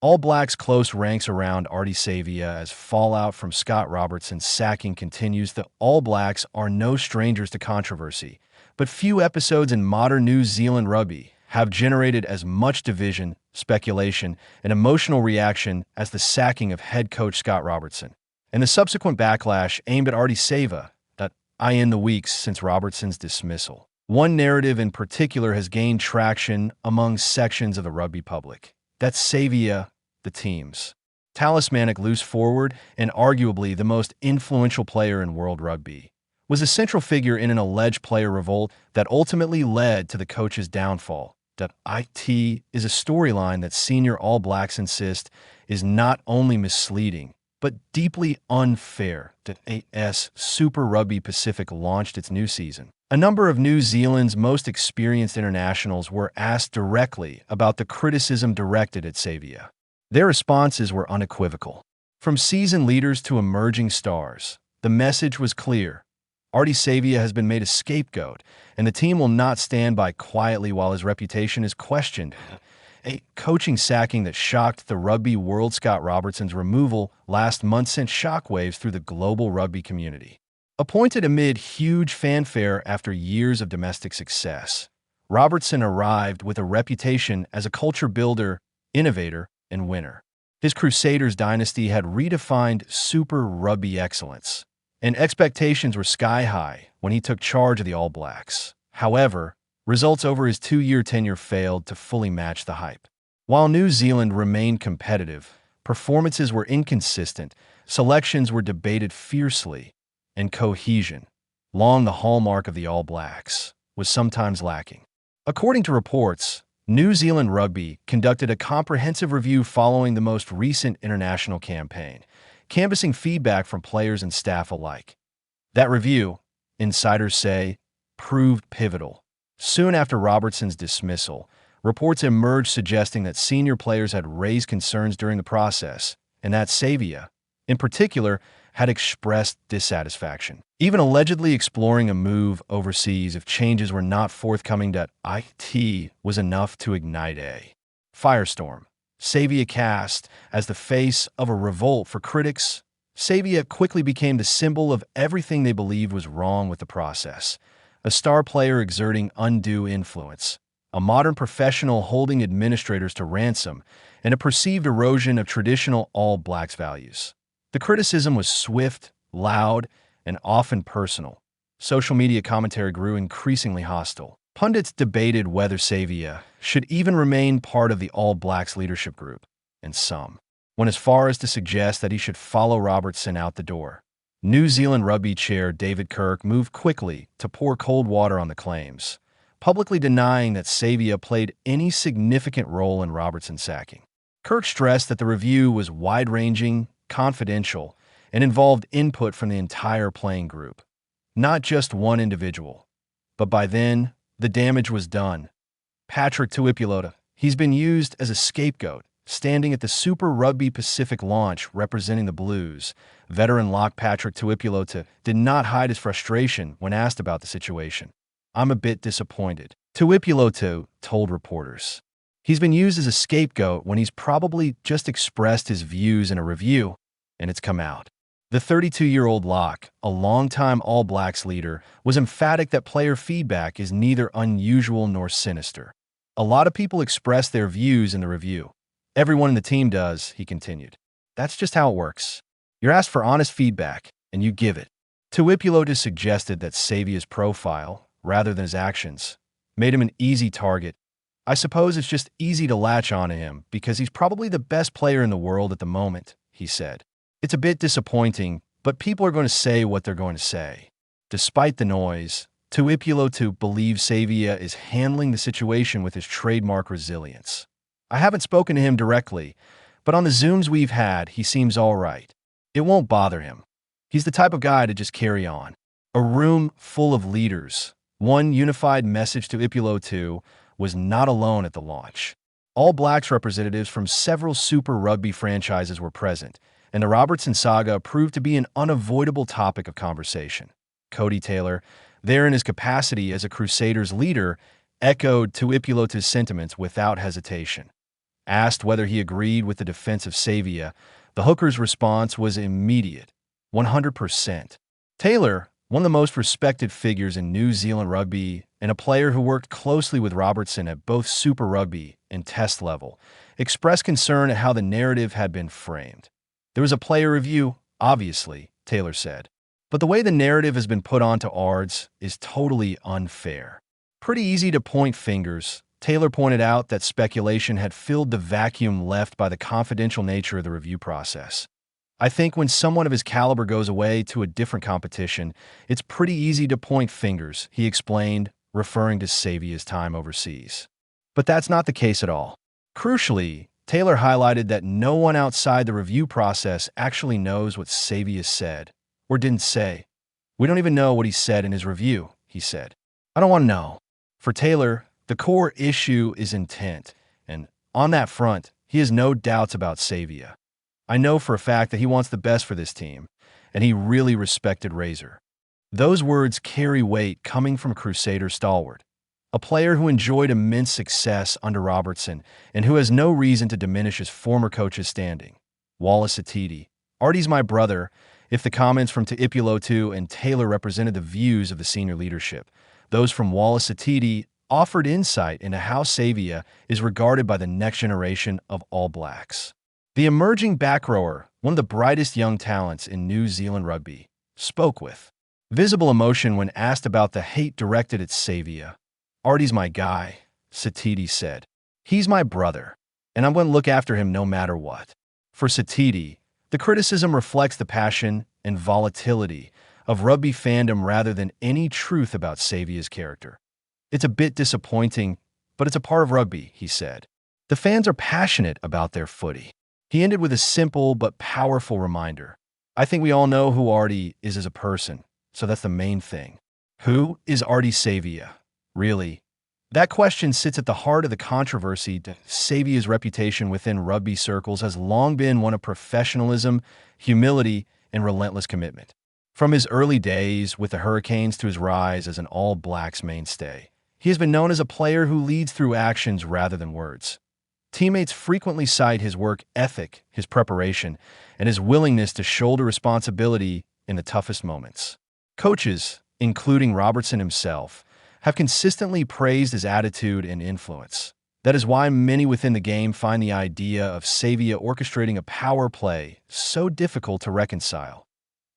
All Blacks close ranks around Ardie Savea as fallout from Scott Robertson's sacking continues. The All Blacks are no strangers to controversy, but few episodes in modern New Zealand rugby have generated as much division, speculation, and emotional reaction as the sacking of head coach Scott Robertson and the subsequent backlash aimed at Ardie Savea in the weeks since Robertson's dismissal. One narrative in particular has gained traction among sections of the rugby public. That's Savea, the team's talismanic loose forward and arguably the most influential player in world rugby, was a central figure in an alleged player revolt that ultimately led to the coach's downfall. It is a storyline that senior All Blacks insist is not only misleading, but deeply unfair. As Super Rugby Pacific launched its new season, a number of New Zealand's most experienced internationals were asked directly about the criticism directed at Savea. Their responses were unequivocal. From seasoned leaders to emerging stars, the message was clear. Ardie Savea has been made a scapegoat, and the team will not stand by quietly while his reputation is questioned. A coaching sacking that shocked the rugby world. Scott Robertson's removal last month sent shockwaves through the global rugby community. Appointed amid huge fanfare after years of domestic success, Robertson arrived with a reputation as a culture builder, innovator, and winner. His Crusaders dynasty had redefined Super Rugby excellence, and expectations were sky high when he took charge of the All Blacks. However, results over his 2-year tenure failed to fully match the hype. While New Zealand remained competitive, performances were inconsistent, selections were debated fiercely, and cohesion, long the hallmark of the All Blacks, was sometimes lacking. According to reports, New Zealand Rugby conducted a comprehensive review following the most recent international campaign, canvassing feedback from players and staff alike. That review, insiders say, proved pivotal. Soon after Robertson's dismissal, reports emerged suggesting that senior players had raised concerns during the process, and that Savea, in particular, had expressed dissatisfaction, even allegedly exploring a move overseas if changes were not forthcoming. It was enough to ignite a firestorm. Savea cast as the face of a revolt for critics. Savea quickly became the symbol of everything they believed was wrong with the process. A star player exerting undue influence, a modern professional holding administrators to ransom, and a perceived erosion of traditional All Blacks values. The criticism was swift, loud, and often personal. Social media commentary grew increasingly hostile. Pundits debated whether Savea should even remain part of the All Blacks leadership group, and some went as far as to suggest that he should follow Robertson out the door. New Zealand Rugby chair David Kirk moved quickly to pour cold water on the claims, publicly denying that Savea played any significant role in Robertson's sacking. Kirk stressed that the review was wide-ranging, confidential, and involved input from the entire playing group, not just one individual. But by then, the damage was done. Patrick Tuipulotu, he's been used as a scapegoat, standing at the Super Rugby Pacific launch representing the Blues. Veteran lock Patrick Tuipulotu did not hide his frustration when asked about the situation. "I'm a bit disappointed," Tuipulotu told reporters. He's been used as a scapegoat when he's probably just expressed his views in a review, and it's come out. The 32-year-old lock, a longtime All Blacks leader, was emphatic that player feedback is neither unusual nor sinister. "A lot of people express their views in the review. Everyone in the team does," he continued. "That's just how it works. You're asked for honest feedback, and you give it." Tuipulotu suggested that Savea's profile, rather than his actions, made him an easy target. "I suppose it's just easy to latch onto him because he's probably the best player in the world at the moment," he said. "It's a bit disappointing, but people are going to say what they're going to say." Despite the noise, Tuipulotu believes Savea is handling the situation with his trademark resilience. "I haven't spoken to him directly, but on the Zooms we've had, he seems all right. It won't bother him. He's the type of guy to just carry on." A room full of leaders. One unified message to Tuipulotu was not alone at the launch. All Blacks representatives from several Super Rugby franchises were present, and the Robertson saga proved to be an unavoidable topic of conversation. Codie Taylor, there in his capacity as a Crusaders leader, echoed Tuipulotu's sentiments without hesitation. Asked whether he agreed with the defense of Savea, the hooker's response was immediate, 100%. Taylor, one of the most respected figures in New Zealand rugby and a player who worked closely with Robertson at both Super Rugby and Test level, expressed concern at how the narrative had been framed. There was a player review, obviously, Taylor said. But the way the narrative has been put onto Ards is totally unfair. Pretty easy to point fingers. Taylor pointed out that speculation had filled the vacuum left by the confidential nature of the review process. I think when someone of his caliber goes away to a different competition, it's pretty easy to point fingers, he explained, referring to Savea's time overseas. But that's not the case at all. Crucially, Taylor highlighted that no one outside the review process actually knows what Savea said, or didn't say. We don't even know what he said in his review, he said. I don't want to know. For Taylor, the core issue is intent, and on that front, he has no doubts about Savea. I know for a fact that he wants the best for this team, and he really respected Razor. Those words carry weight coming from a Crusader stalwart, a player who enjoyed immense success under Robertson and who has no reason to diminish his former coach's standing. Wallace Sititi. Ardie's my brother. If the comments from Tuipulotu and Taylor represented the views of the senior leadership, those from Wallace Sititi offered insight into how Savea is regarded by the next generation of All Blacks. The emerging back rower, one of the brightest young talents in New Zealand rugby, spoke with visible emotion when asked about the hate directed at Savea. Ardie's my guy, Sititi said. He's my brother, and I'm going to look after him no matter what. For Sititi, the criticism reflects the passion and volatility of rugby fandom rather than any truth about Savea's character. It's a bit disappointing, but it's a part of rugby, he said. The fans are passionate about their footy. He ended with a simple but powerful reminder. I think we all know who Ardie is as a person, so that's the main thing. Who is Ardie Savea? Really? That question sits at the heart of the controversy. Savea's reputation within rugby circles has long been one of professionalism, humility, and relentless commitment. From his early days with the Hurricanes to his rise as an All Blacks mainstay, he has been known as a player who leads through actions rather than words. Teammates frequently cite his work ethic, his preparation, and his willingness to shoulder responsibility in the toughest moments. Coaches, including Robertson himself, have consistently praised his attitude and influence. That is why many within the game find the idea of Savea orchestrating a power play so difficult to reconcile.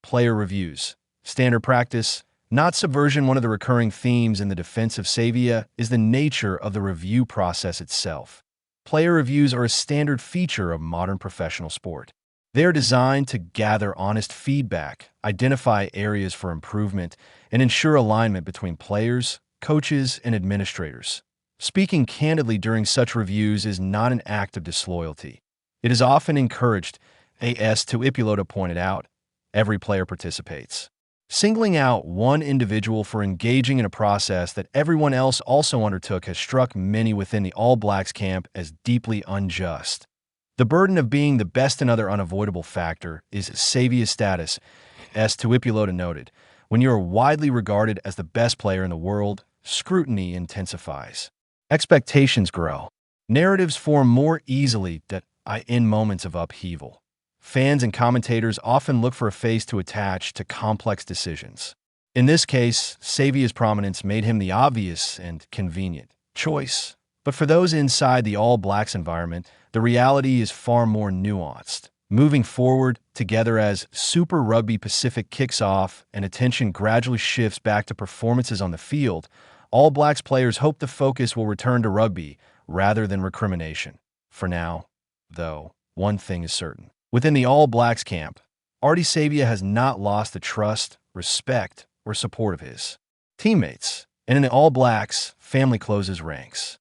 Player reviews. Standard practice, not subversion. One of the recurring themes in the defense of Savea is the nature of the review process itself. Player reviews are a standard feature of modern professional sport. They are designed to gather honest feedback, identify areas for improvement, and ensure alignment between players, coaches, and administrators. Speaking candidly during such reviews is not an act of disloyalty. It is often encouraged, as Tuipulotu pointed out. Every player participates. Singling out one individual for engaging in a process that everyone else also undertook has struck many within the All Blacks camp as deeply unjust. The burden of being the best, another unavoidable factor, is Savea's status, as Tuipulotu noted. When you are widely regarded as the best player in the world, scrutiny intensifies. Expectations grow. Narratives form more easily in moments of upheaval. Fans and commentators often look for a face to attach to complex decisions. In this case, Savea's prominence made him the obvious and convenient choice. But for those inside the All Blacks environment, the reality is far more nuanced. Moving forward, together as Super Rugby Pacific kicks off and attention gradually shifts back to performances on the field, All Blacks players hope the focus will return to rugby rather than recrimination. For now, though, one thing is certain. Within the All Blacks camp, Ardie Savea has not lost the trust, respect, or support of his teammates, and in the All Blacks, family closes ranks.